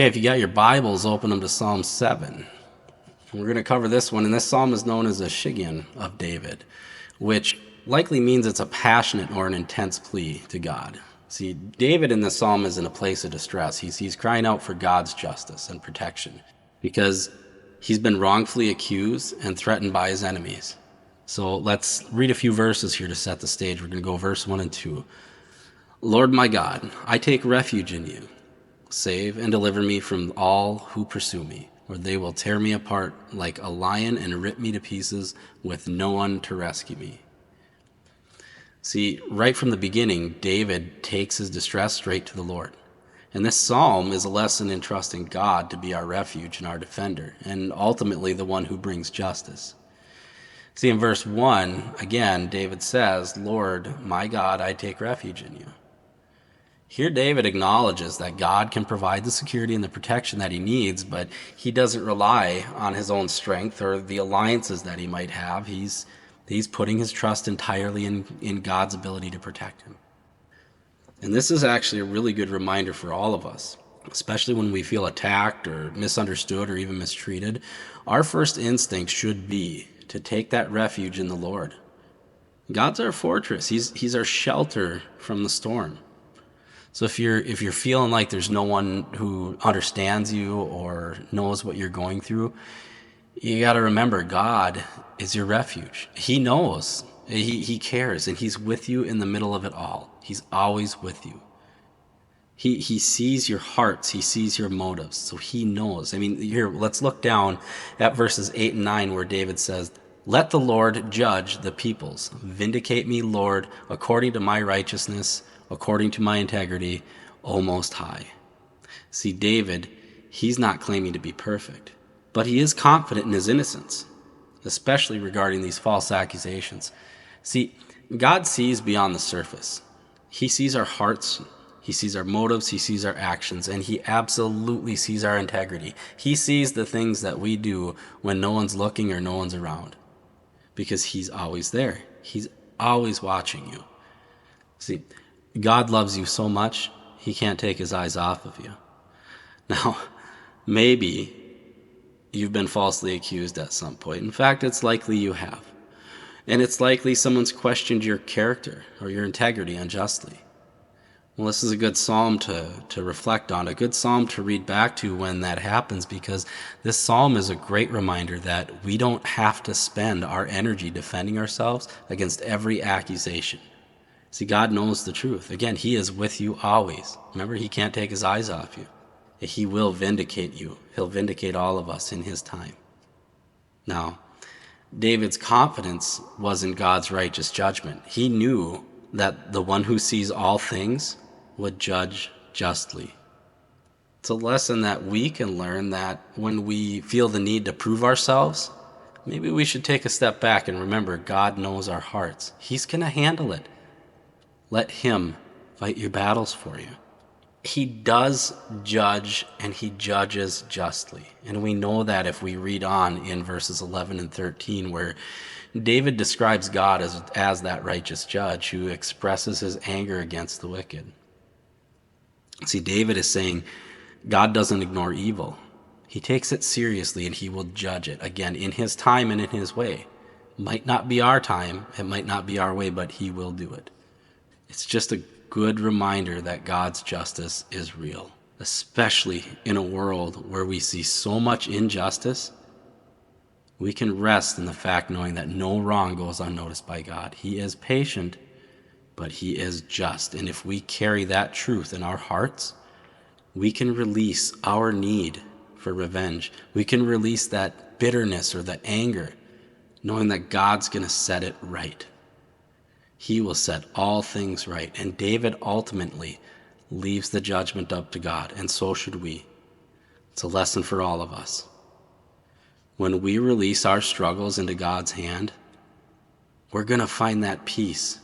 Okay, if you got your Bibles, open them to Psalm 7. We're going to cover this one, and this psalm is known as a Shiggaion of David, which likely means it's a passionate or an intense plea to God. See, David in this psalm is in a place of distress. He's crying out for God's justice and protection because he's been wrongfully accused and threatened by his enemies. So let's read a few verses here to set the stage. We're going to go verse 1 and 2. Lord my God, I take refuge in you. Save and deliver me from all who pursue me, or they will tear me apart like a lion and rip me to pieces with no one to rescue me. See, right from the beginning, David takes his distress straight to the Lord. And this psalm is a lesson in trusting God to be our refuge and our defender, and ultimately the one who brings justice. See, in verse 1, again, David says, Lord, my God, I take refuge in you. Here, David acknowledges that God can provide the security and the protection that he needs, but he doesn't rely on his own strength or the alliances that he might have. He's putting his trust entirely in God's ability to protect him. And this is actually a really good reminder for all of us, especially when we feel attacked or misunderstood or even mistreated. Our first instinct should be to take that refuge in the Lord. God's our fortress. He's our shelter from the storm. So if you're feeling like there's no one who understands you or knows what you're going through, you got to remember God is your refuge. He knows, he cares, and he's with you in the middle of it all. He's always with you. He sees your hearts, he sees your motives, so he knows. I mean, here, let's look down at verses 8 and 9 where David says, let the Lord judge the peoples. Vindicate me, Lord, according to my righteousness, according to my integrity, O Most High. See, David, he's not claiming to be perfect, but he is confident in his innocence, especially regarding these false accusations. See, God sees beyond the surface. He sees our hearts, he sees our motives, he sees our actions, and he absolutely sees our integrity. He sees the things that we do when no one's looking or no one's around, because he's always there. He's always watching you. See, God loves you so much, he can't take his eyes off of you. Now, maybe you've been falsely accused at some point. In fact, it's likely you have. And it's likely someone's questioned your character or your integrity unjustly. Well, this is a good psalm to reflect on, a good psalm to read back to when that happens, because this psalm is a great reminder that we don't have to spend our energy defending ourselves against every accusation. See, God knows the truth. Again, he is with you always. Remember, he can't take his eyes off you. He will vindicate you. He'll vindicate all of us in his time. Now, David's confidence was in God's righteous judgment. He knew that the one who sees all things would judge justly. It's a lesson that we can learn, that when we feel the need to prove ourselves, maybe we should take a step back and remember God knows our hearts. He's going to handle it. Let him fight your battles for you. He does judge, and he judges justly. And we know that if we read on in verses 11 and 13, where David describes God as that righteous judge who expresses his anger against the wicked. See, David is saying God doesn't ignore evil. He takes it seriously, and he will judge it, again, in his time and in his way. Might not be our time, it might not be our way, but he will do it. It's just a good reminder that God's justice is real, especially in a world where we see so much injustice. We can rest in the fact knowing that no wrong goes unnoticed by God. He is patient, but he is just. And if we carry that truth in our hearts, we can release our need for revenge. We can release that bitterness or that anger, knowing that God's going to set it right. He will set all things right. And David ultimately leaves the judgment up to God, and so should we. It's a lesson for all of us. When we release our struggles into God's hand, we're going to find that peace.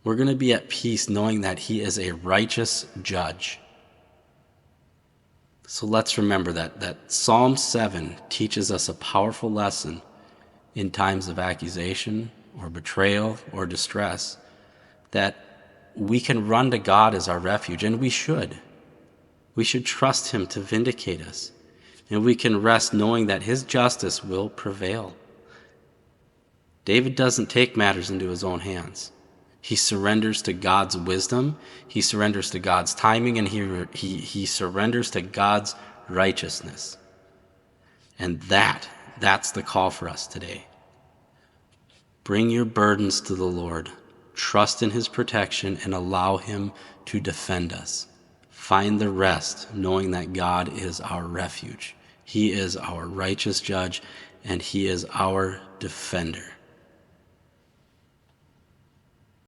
We're going to be at peace knowing that he is a righteous judge. So let's remember that Psalm 7 teaches us a powerful lesson in times of accusation or betrayal or distress, that we can run to God as our refuge, and we should. We should trust him to vindicate us, and we can rest knowing that his justice will prevail. David doesn't take matters into his own hands. He surrenders to God's wisdom, he surrenders to God's timing, and he surrenders to God's righteousness. And that's the call for us today. Bring your burdens to the Lord, trust in his protection, and allow him to defend us. Find the rest knowing that God is our refuge. He is our righteous judge, and he is our defender.